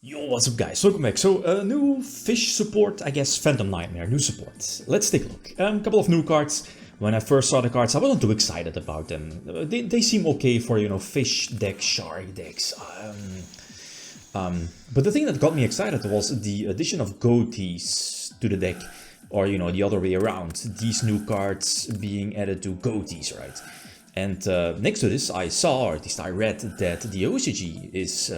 Yo, what's up guys, welcome back. So, new fish support, I guess, Phantom Nightmare, new support. Let's take a look. Couple of new cards. When I first saw the cards, I wasn't too excited about them. They seem okay for, you know, fish decks, shark decks. But the thing that got me excited was the addition of Ghotis to the deck. Or, you know, the other way around. These new cards being added to Ghotis, right? And next to this, I saw, or at least I read, that the OCG is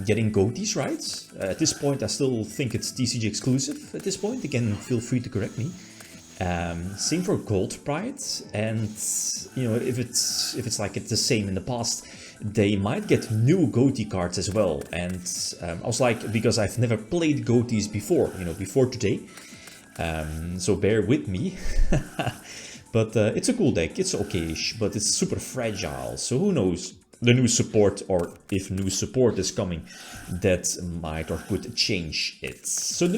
getting Ghotis, right? At this point, I still think it's TCG exclusive at this point. Again, feel free to correct me. Same for Gold Pride, and you know, if it's like it's the same in the past, they might get new Ghoti cards as well. And I was like, because I've never played Ghotis before, you know, before today, so bear with me. But it's a cool deck. It's okayish, but it's super fragile. So who knows? The new support, or if new support is coming, that might or could change it. So the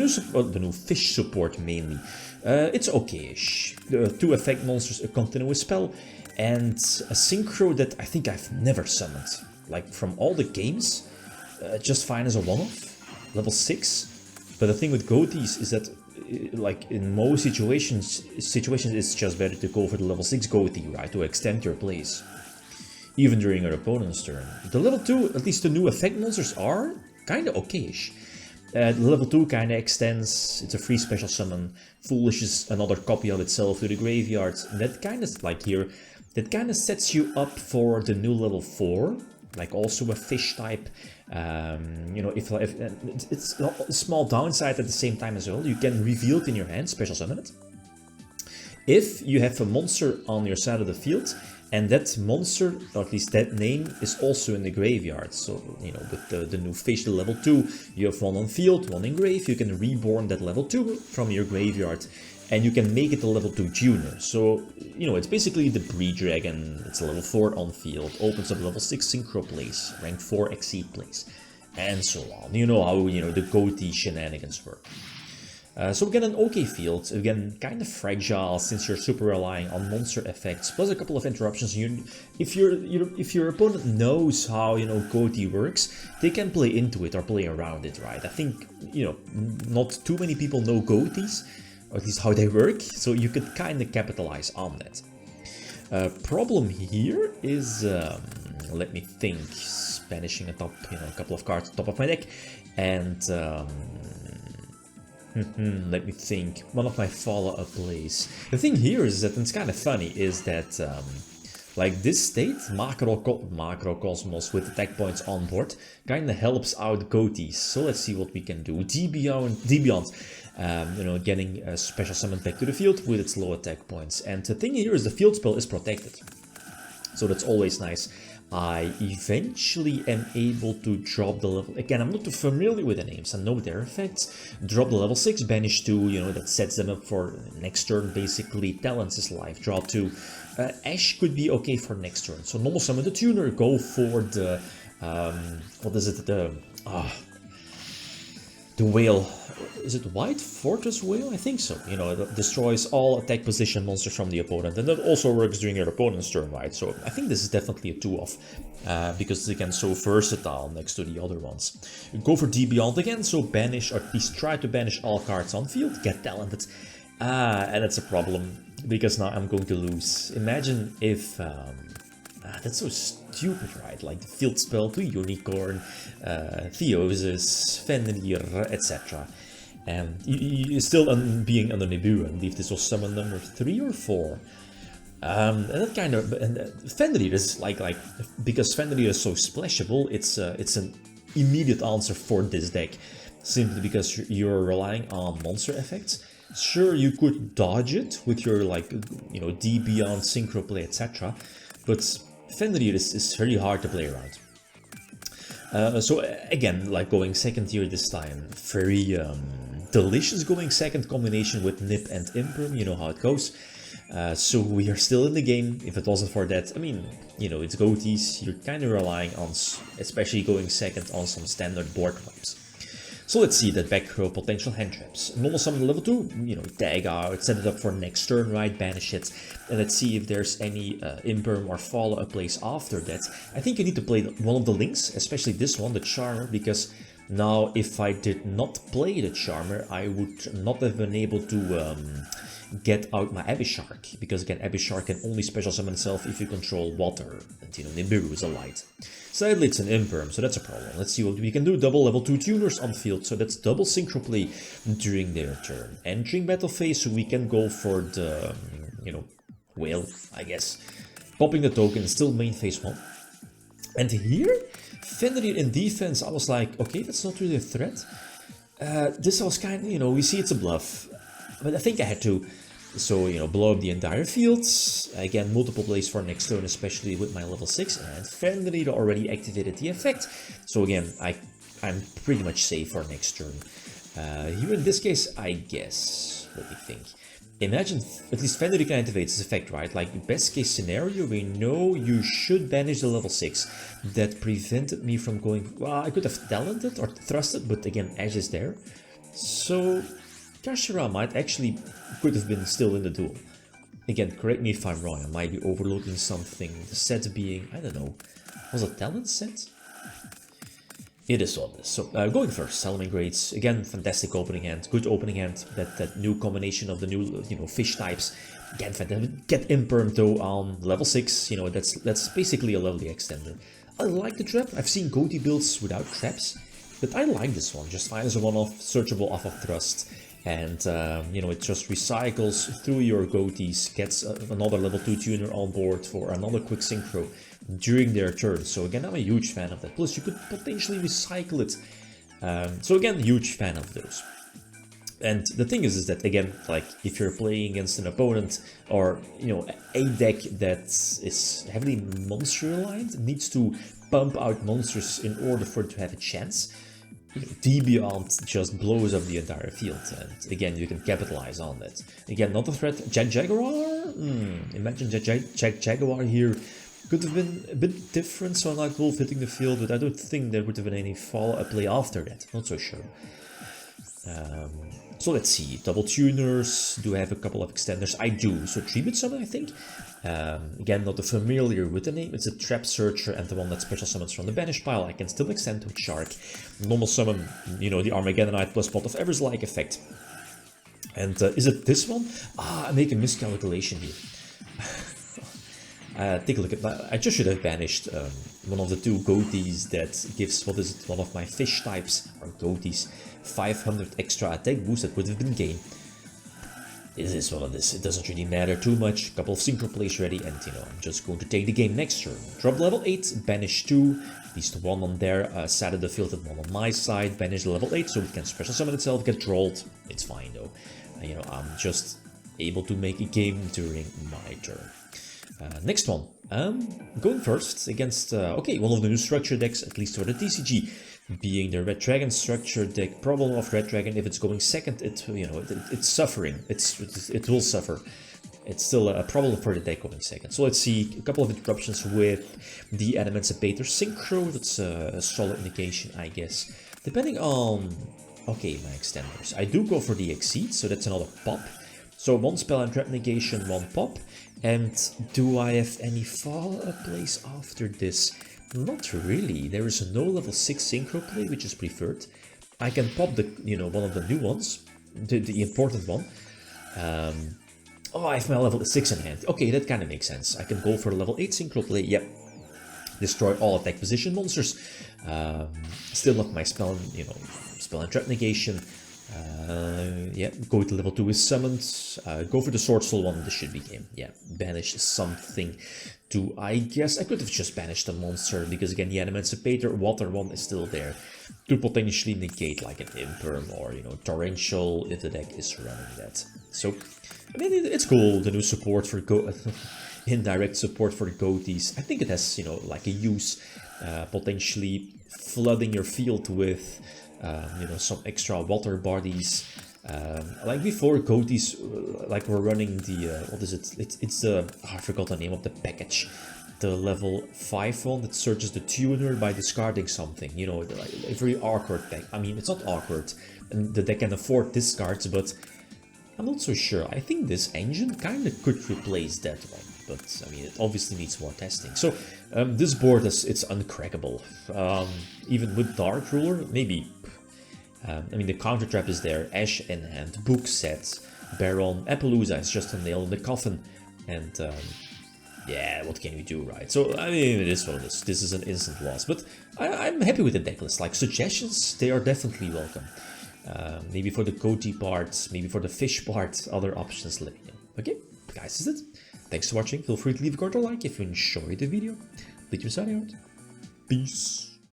new fish support mainly, it's okayish. 2 effect monsters, a continuous spell, and a synchro that I think I've never summoned. Like from all the games, just fine as a one-off, level 6. But the thing with Ghotis is that, like in most situations, it's just better to go for the level 6 Ghoti, right, to extend your plays. Even during your opponent's turn. The level 2, at least the new effect monsters are kinda okayish. The level 2 kinda extends, it's a free special summon, Foolish is another copy of itself to the graveyard. That kinda, like here, that kinda sets you up for the new level 4, like also a fish type. You know, if it's a small downside at the same time as well, you can reveal it in your hand, special summon it. If you have a monster on your side of the field, and that monster, or at least that name, is also in the graveyard. So, you know, with the new fish, the level 2, you have 1 on field, 1 in grave. You can reborn that level 2 from your graveyard, and you can make it a level 2 junior. So, you know, it's basically the Breed Dragon. It's a level 4 on field, opens up level 6 synchro plays, rank 4 exceed plays, and so on. You know how, you know, the Ghoti shenanigans work. So again, an okay field, again, kind of fragile since you're super relying on monster effects, plus a couple of interruptions. If your opponent knows how, you know, Ghoti works, they can play into it or play around it, right? I think, you know, not too many people know Ghotis, or at least how they work, so you could kind of capitalize on that. Problem here is, let me think, banishing a couple of cards on top of my deck, and let me think. One of my follow-up plays. The thing here is that it's kind of funny is that like this state, Macrocosmos with attack points on board, kind of helps out Ghotis. So let's see what we can do. Devianart, you know, getting a special summon back to the field with its low attack points. And the thing here is the field spell is protected, so that's always nice. I eventually am able to drop the level. Again, I'm not too familiar with the names, I know their effects. Drop the level 6, banish 2, you know, that sets them up for next turn basically. Talents is live, draw 2. Ash could be okay for next turn. So normal summon the tuner, go for the, what is it, the whale. Is it White Fortress Whale? I think so. You know, it destroys all attack position monsters from the opponent, and that also works during your opponent's turn, right? So I think this is definitely a 2-off, because it's again so versatile next to the other ones. Go for Devianart again, so banish, or at least try to banish all cards on field, get talented. And it's a problem, because now I'm going to lose. Imagine if... that's so stupid, right? Like the field spell to Unicorn, Theosis, Fenrir, etc. And you still being under Nebu, and believe this was summon number 3 or 4. And that kind of... Fenrir is like because Fenrir is so splashable, it's an immediate answer for this deck. Simply because you're relying on monster effects. Sure, you could dodge it with your, like, you know, Devianart, synchro play, etc. But Fenrir is very hard to play around. So again, like going second tier this time, very delicious going second combination with Nip and Imperm, you know how it goes. So we are still in the game. If it wasn't for that, I mean, you know, it's Ghotis, you're kind of relying on, especially going second, on some standard board vibes. So let's see that back row potential hand traps. Normal summon level 2, you know, tag out, set it up for next turn, right, banish it. And let's see if there's any imperm or follow-up plays after that. I think you need to play one of the links, especially this one, the Charmer, because Now, if I did not play the Charmer, I would not have been able to get out my Abyshark, because again, Abyshark can only special summon itself if you control water, and you know, Nibiru is a light. Sadly, it's an Imperm, so that's a problem. Let's see what we can do. Double level 2 tuners on field, so that's double synchro play during their turn. Entering battle phase, so we can go for the, you know, whale, I guess. Popping the token, still main phase 1. And here, Fenrir in defense, I was like, okay, that's not really a threat. This was kind of, you know, we see it's a bluff. But I think I had to, so, you know, blow up the entire field. Again, multiple plays for next turn, especially with my level 6. And Fenrir already activated the effect. So again, I'm pretty much safe for next turn. Here in this case, I guess, let me think. Imagine, at least Fenrir can activate this effect, right? Like, best case scenario, we know you should banish the level 6. That prevented me from going, well, I could have talented or thrusted, but again, Ash is there. So Kashira might actually could have been still in the duel. Again, correct me if I'm wrong, I might be overlooking something. The set being, I don't know, was it talent set? It is what it is. So going first, Salmon Grades. Again, fantastic opening hand, good opening hand. That new combination of the new, you know, fish types. Again, fantastic. Get Imperm though on level 6. You know, that's basically a lovely extender. I like the trap. I've seen Ghoti builds without traps, but I like this one. Just fine as a one-off, searchable off of thrust. And, you know, it just recycles through your Ghotis, gets another level 2 tuner on board for another quick synchro during their turn. So again, I'm a huge fan of that. Plus, you could potentially recycle it. So again, huge fan of those. And the thing is that, again, like, if you're playing against an opponent or, you know, a deck that is heavily monster aligned, needs to pump out monsters in order for it to have a chance, Devianart just blows up the entire field, and again, you can capitalize on that. Again, not a threat. Jaguar? Imagine Jaguar here. Could have been a bit different, so Night Wolf hitting the field, but I don't think there would have been any follow-up play after that. Not so sure. So let's see. Double tuners. Do I have a couple of extenders? I do. So Tribute Summon, I think. Again, not familiar with the name. It's a Trap Searcher and the one that special summons from the Banish pile. I can still extend to Shark. Normal summon, you know, the Armageddonite plus Pot of Evers-like effect. And is it this one? I make a miscalculation here. Take a look at that. I just should have banished one of the two Ghotis that gives, what is it, one of my fish types, or Ghotis, 500 extra attack boost. That would have been game. It is what it is. It doesn't really matter too much. A couple of synchro plays ready, and you know, I'm just going to take the game next turn. Drop level 8, banish 2, at least one on their side of the field and one on my side. Banish the level 8 so it can special summon itself, get trolled. It's fine though. You know, I'm just able to make a game during my turn. Next one, going first against, okay, one of the new structure decks, at least for the TCG, being the Red Dragon structure deck. Problem of Red Dragon, if it's going second, it's suffering, it will suffer. It's still a problem for the deck going second. So let's see a couple of interruptions with the Emancipator Synchro. That's a solid indication, I guess. Depending on, okay, my extenders. I do go for the Exceed, so that's another pop. So one spell and trap negation, one pop. And do I have any follow-up plays after this? Not really. There is no level 6 synchro play, which is preferred. I can pop the, you know, one of the new ones, the important one. Oh, I have my level 6 in hand. Okay, that kind of makes sense. I can go for a level 8 synchro play. Yep. Destroy all attack position monsters. Still have my spell, you know, spell and trap negation. Yeah, go to level 2 is summoned. Go for the sword soul one, this should be game. Yeah, banish something to, I guess I could have just banished a monster, because again, the Emancipator water one is still there to potentially negate like an Imperm or, you know, Torrential if the deck is running that. So, I mean, it's cool, the new support for indirect support for the Ghotis. I think it has, you know, like a use, potentially flooding your field with you know, some extra water bodies. Like before, Ghotis, like we're running the, what is it? It's the, oh, I forgot the name of the package. The level 5 one that searches the tuner by discarding something. You know, like a very awkward deck. I mean, it's not awkward, and the deck can afford discards, but I'm not so sure. I think this engine kind of could replace that one. But, I mean, it obviously needs more testing. So, This board it's uncrackable. Even with Dark Ruler, maybe. I mean, the counter trap is there. Ash in hand, book sets, Baron, Appaloosa is just a nail in the coffin, and yeah, what can we do, right? So I mean, it is what it is. This is an instant loss, but I'm happy with the deck list. Like, suggestions, they are definitely welcome. Maybe for the Ghoti part, maybe for the fish part, other options, let me know. Okay, guys, this is it. Thanks for watching. Feel free to leave a like if you enjoyed the video. Leave your signing out. Peace.